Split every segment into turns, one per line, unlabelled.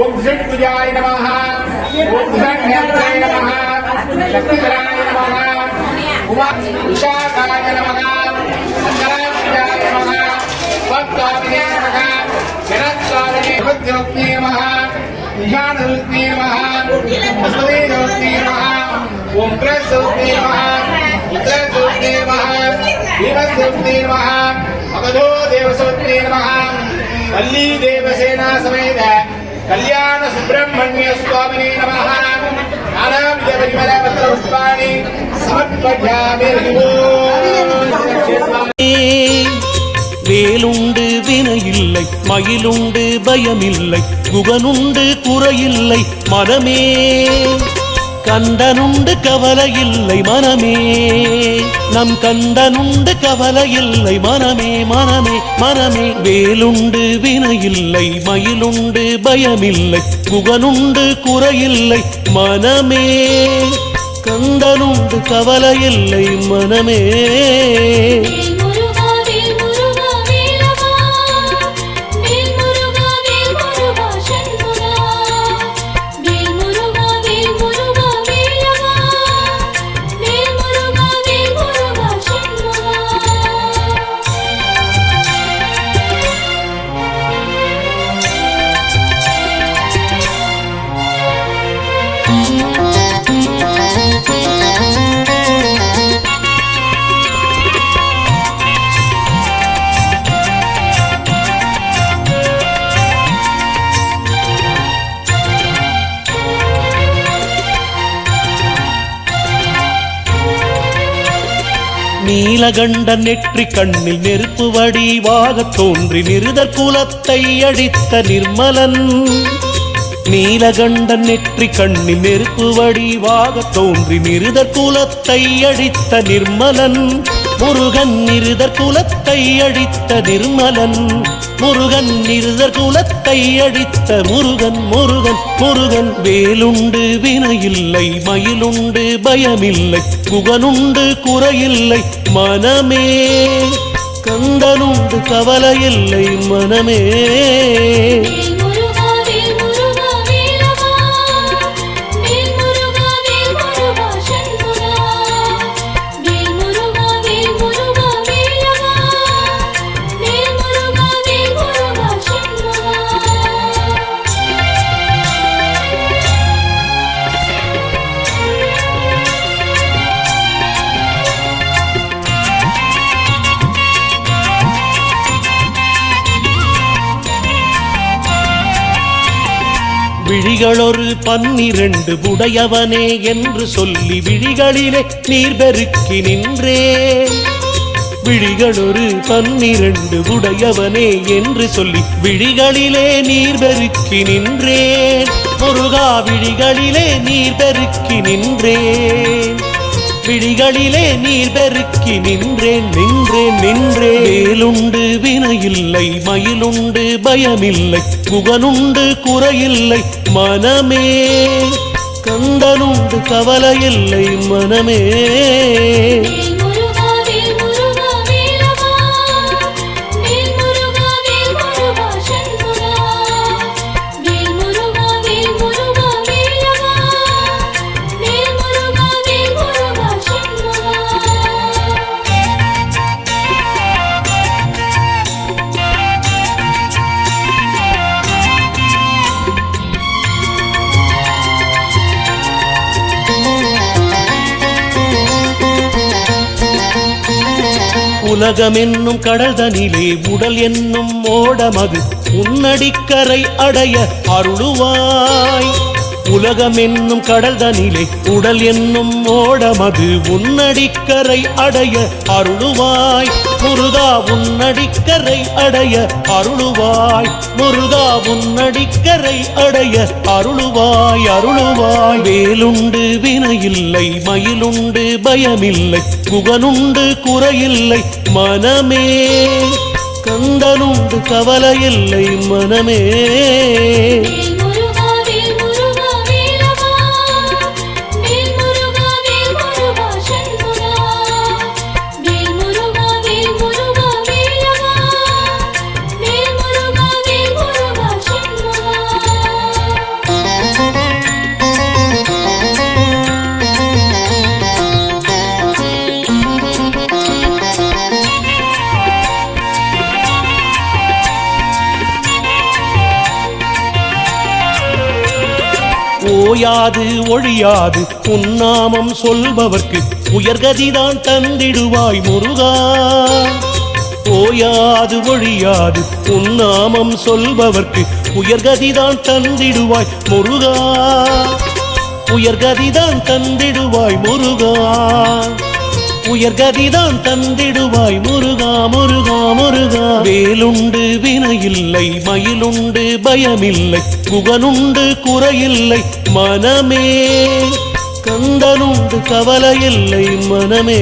ओम षट पूजाय नमः ओम षट नेत्रे नमः शक्तिधराय नमः उमा विशाखाय नमः शंकराचार्याय नमः भक्ताय नमः जगत्कारिणे भक्त्योक्ते नमः ईशानोक्ते नमः वसुदेवोक्ते नमः ओम कृष्णोक्ते नमः उत्तरोक्ते नमः देवसोक्ते नमः अवधो देवसोक्ते नमः वल्ली देवसेना समेत कल्याण सुब्रह्मण्य स्वामिने नमः नानाविध परिमल पत्र पुष्पाणि समर्पयामि
வேலுண்டு வினையில்லை மயிலுண்டு பயமில்லை குகனுண்டு குறையில்லை மனமே கண்டனுண்டு கவலையில்லை மனமே நம் கண்டனுண்டு கவலையில்லை மனமே மனமே மனமே வேலுண்டு வினையில்லை மயிலுண்டு பயமில்லை குகனுண்டு குறையில்லை மனமே கண்டனுண்டு கவலையில்லை மனமே நீலகண்ட நெற்றி கண்ணில் நெருப்பு வடிவாக தோன்றி நிருதர் குலத்தை அழித்த நிர்மலன் நீலகண்ட நெற்றி கண்ணில் நெருப்பு வடிவாக தோன்றி நிருதர் குலத்தை அழித்த நிர்மலன் முருகன் நிருதர் குலத்தை அழித்த நிர்மலன் முருகன் நிருதர் குலத்தை அழித்த முருகன் முருகன் முருகன் வேலுண்டு வினையில்லை மயிலுண்டு பயமில்லை குகனுண்டு குறையில்லை மனமே கந்தனுண்டு கவலையில்லை மனமே விழிகளொரு 12 உடையவனே என்று சொல்லி விழிகளிலே நீர் பெருக்கி நின்றே விழிகளொரு 12 உடையவனே என்று சொல்லி விழிகளிலே நீர் பெருக்கி நின்றேன் முருகா விழிகளிலே நீர் பெருக்கி நின்றேன் விழிகளிலே நீர் பெருக்கி நின்றேன் நின்றேன் நின்றேன் வேலுண்டு வினையில்லை மயிலுண்டு பயமில்லை குகனுண்டு குறையில்லை மனமே கந்தனுண்டு கவலையில்லை மனமே உலகம் என்னும் கடல் தனிலே உடல் என்னும் ஓடமது உன்னடிக்கரை அடைய அருளுவாய் உலகம் என்னும் கடல் தனிலே உடல் என்னும் ஓடமது உன்னடிக்கரை அடைய அருளுவாய் முருகா உன்னடிக்கரை அடைய அருளுவாய் முருகா உன்னடிக்கரை அடைய அருளுவாய் அருளுவாய் வேலுண்டு வினையில்லை மயிலுண்டு பயமில்லை குகனுண்டு குறையில்லை மனமே கந்தனுண்டு கவலையில்லை மனமே ஓயாது ஒழியாது உன்னாமம் சொல்பவர்க்கு உயர்கதிதான் தந்திடுவாய் முருகா. ஓயாது ஒழியாது உன்னாமம் சொல்பவர்க்கு உயர்கதிதான் தந்திடுவாய் முருகா. உயர்கதிதான் தந்திடுவாய் முருகா. உயர்கதிதான் தந்திடுவாய் முருகா முருகா முருகா. வேலுண்டு வினையில்லை, மயிலுண்டு பயமில்லை, குகனுண்டு குறையில்லை மனமே. கந்தனுண்டு கவலையில்லை மனமே.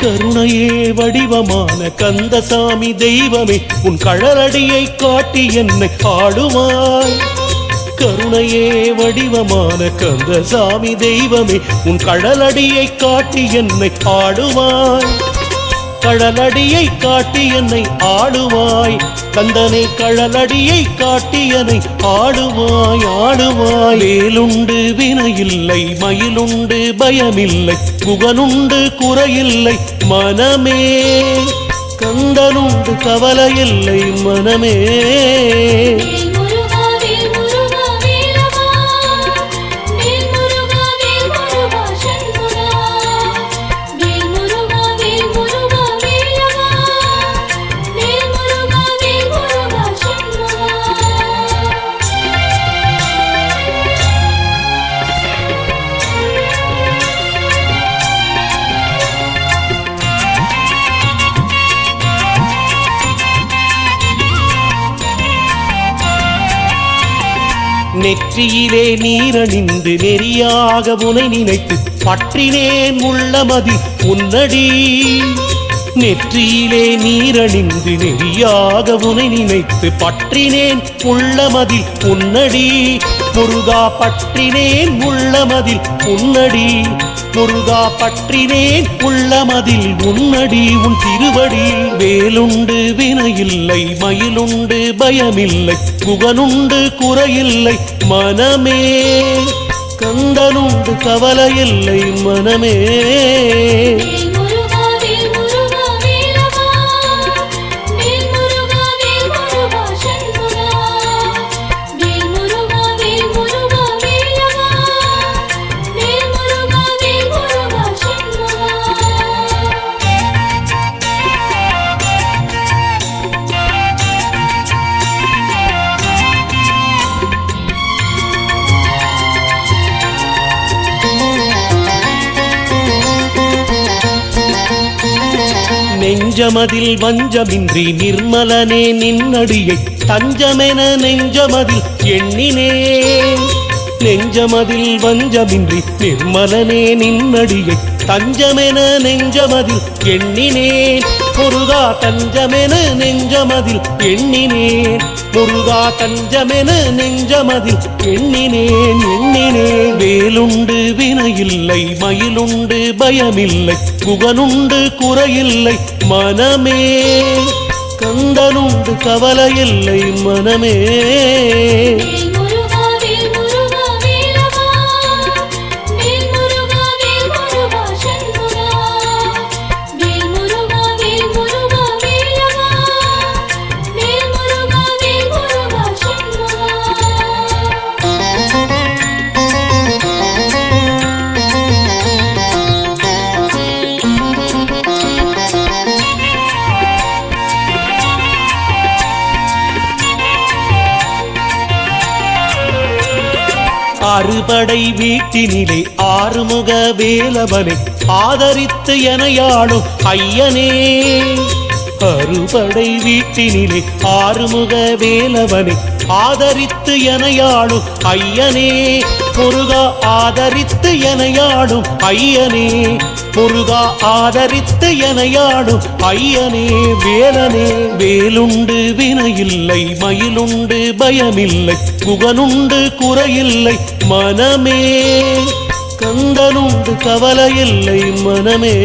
கருணையே வடிவமான கந்தசாமி தெய்வமே, உன் கழலடியை காட்டி என்னை ஆடுவாய். கருணையே வடிவமான கந்தசாமி தெய்வமே, உன் கழலடியை காட்டி என்னை ஆடுவாய். கழலடியை காட்டி என்னை ஆடுவாய். கந்தனை கழலடியை காட்டி என்னை ஆடுவாய் ஆடுவாய். வேலுண்டு வினையில்லை, மயிலுண்டு பயமில்லை, குகனுண்டு குறையில்லை மனமே. கந்தனுண்டு கவலையில்லை மனமே. நெற்றியிலே நீரணிந்து நெறியாக உனை நினைத்து பற்றினேன் உள்ளமதில் உன்னடி. நெற்றியிலே நீரணிந்து நெறியாக உனை நினைத்து பற்றினேன் உள்ளமதில் உன்னடி. முருகா பற்றினேன் உள்ளமதில் உன்னடி. முருகா பற்றினேன் உள்ளமதில் உன்னடி உன் திருவடி. வேலுண்டு வினையில்லை, மயிலுண்டு பயமில்லை, குகனுண்டு குறையில்லை மனமே. கந்தனுண்டு கவலையில்லை மனமே. நெஞ்சமதில் வஞ்சமின்றி நிர்மலனே நின்னடியை தஞ்சமென நெஞ்சமதில் எண்ணினேன். நெஞ்சமதில் வஞ்சமின்றி நிர்மலனே நின்னடியை தஞ்சமென நெஞ்சமதில் எண்ணினேன். முருகா தஞ்சமென நெஞ்சமதில் எண்ணினேன். முருகா தஞ்சமென நெஞ்சமதில் எண்ணினேன் எண்ணினேன். வேலுண்டு வினையில்லை, மயிலுண்டு பயமில்லை, குகனுண்டு குறையில்லை மனமே. கந்தனுண்டு கவலையில்லை மனமே. அறுபடை வீட்டினிலே ஆறுமுக வேலவனை ஆதரித்து எனையாளும் ஐயனே. அறுபடை வீட்டினிலே ஆறுமுக வேலவனே ஆதரித்து எனையாளும் ஐயனே முருகா ஆதரித்து எனையாளும் ஐயனே முருகா ஆதரித்து எனையாளும் ஐயனே வேலனே வேலுண்டு வினையில்லை மயிலுண்டு பயமில்லை குகனுண்டு குறையில்லை மனமே கந்தனுண்டு கவலையில்லை மனமே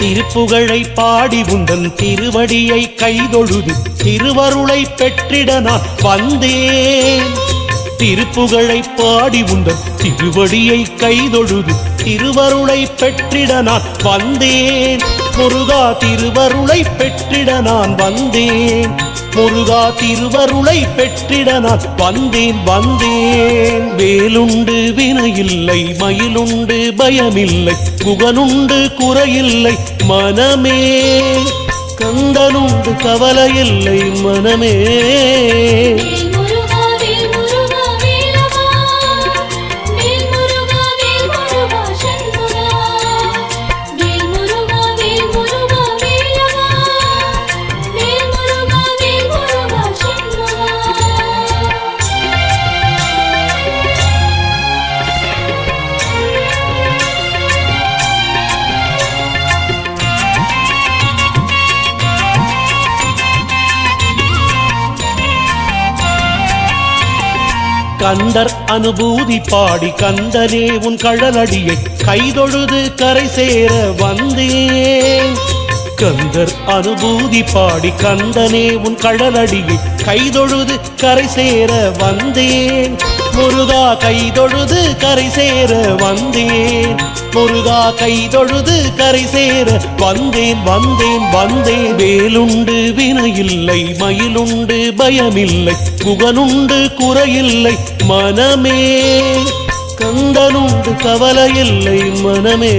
திருப்புகழை பாடி உந்தன் திருவடியை கைதொழுது திருவருளை பெற்றிட நான் வந்தேன் திருப்புகழை பாடி உந்தன் திருவடியை கைதொழுது திருவருளை பெற்றிட நான் வந்தேன் முருகா திருவருளை பெற்றிட நான் வந்தேன் முருகா திருவருளை பெற்றிட நான் வந்தேன் வேலுண்டு வினையில்லை மயிலுண்டு பயமில்லை குகனுண்டு குறையில்லை மனமே கந்தனுண்டு கவலையில்லை மனமே கந்தர் அனுபூதி பாடி கந்தனே உன் கழலடியை கைதொழுது கரை சேர வந்தேன் கந்தர் அனுபூதி பாடி கந்தனே உன் கழலடியை கைதொழுது கரை சேர வந்தேன் முருகா கைதொழுது கரை சேர வந்தேன் முருகா கைதொழுது கரை சேர வந்தேன் வேலுண்டு வினையில்லை மயிலுண்டு பயமில்லை குகனுண்டு குறையில்லை மனமே கந்தனுண்டு கவலையில்லை மனமே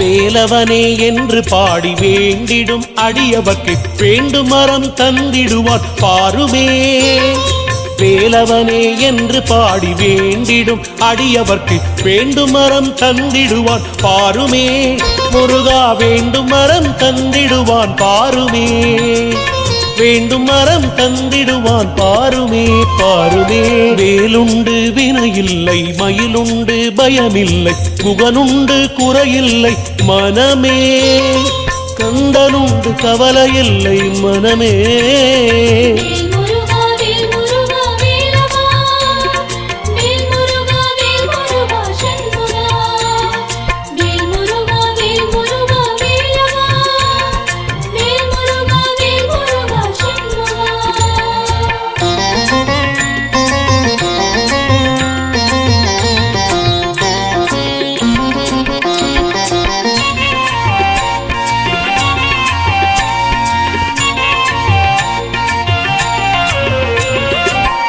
வேலவனே என்று பாடி வேண்டிடும் அடியவர்க்கு வேண்டும் மரம் தந்திடுவான் பாருமே வேலவனே என்று பாடி வேண்டிடும் அடியவர்க்கு வேண்டும் மரம் தந்திடுவான் பாருமே முருகா வேண்டும் மரம் தந்திடுவான் பாருமே வேண்டும் மரம் தந்திடுவான் பாருமே வேலுண்டு வினையில்லை மயிலுண்டு பயமில்லை குகனுண்டு குறையில்லை மனமே கந்தனுண்டு கவலையில்லை மனமே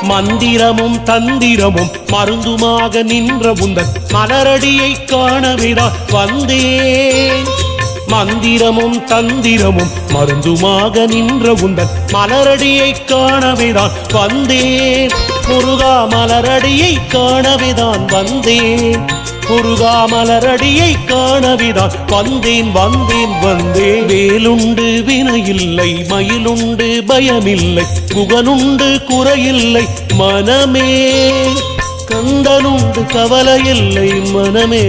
மந்திரமும் தந்திரமும் மருந்துமாக நின்ற உந்தன் மலரடியை காணவிதான் வந்தேன் மந்திரமும் தந்திரமும் மருந்துமாக நின்ற உந்தன் மலரடியை காணவிதான் வந்தேன் முருகா மலரடியை காணவிதான் வந்தேன் முருகா மலரடியை காணவிதான் வந்தேன் வந்தேன் வந்தேன் வேலுண்டு வினையில்லை மயிலுண்டு பயமில்லை குகனுண்டு குறையில்லை மனமே கந்தனுண்டு கவலையில்லை மனமே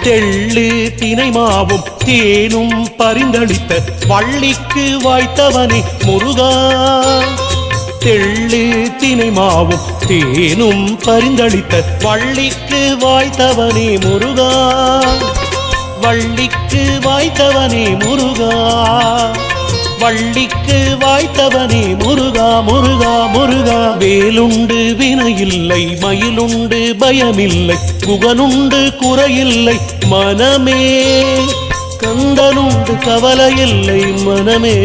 தெள்ளு தினை மாவும் தேனும் பரிந்தளித்த வள்ளிக்கு வாய்த்தவனே முருகா தெள்ளு தினை மாவும் தேனும் பரிந்தளித்த வள்ளிக்கு வாய்த்தவனே முருகா வள்ளிக்கு வாய்த்தவனே முருகா வள்ளிக்கு வாய்த்தவனே முருகா முருகா முருகா வேலுண்டு வினையில்லை மயிலுண்டு பயமில்லை குகனுண்டு குறையில்லை மனமே கந்தனுண்டு கவலையில்லை மனமே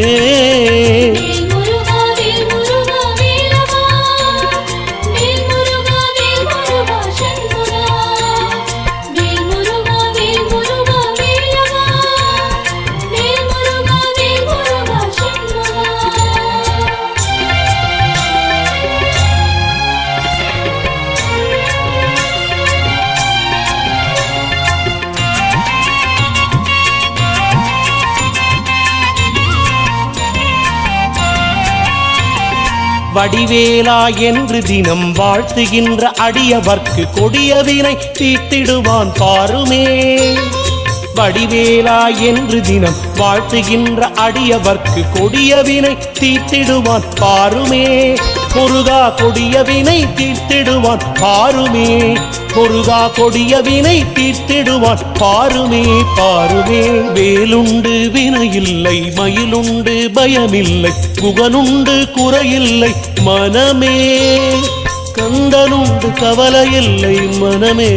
வடிவேலா என்று தினம் வாழ்த்துகின்ற அடியவர்க்கு கொடியவினை தீர்த்திடுவான் பாருமே வடிவேலா என்று தினம் வாழ்த்துகின்ற அடியவர்க்கு கொடியவினை தீர்த்திடுவான் பாருமே முருகா கொடியவினை தீர்த்திடுவான் பாருமே முருகா கொடியவினை தீர்த்திடுவான் பாருமே பாருமே வேலுண்டு வினையில்லை மயிலுண்டு பயமில்லை குகனுண்டு குறையில்லை மனமே கந்தனுண்டு கவலையில்லை மனமே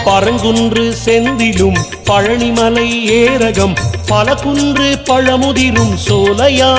பரங்குன்று செந்திலும் பழனிமலை ஏரகம் பல குன்று பழமுதிரும் சோலையா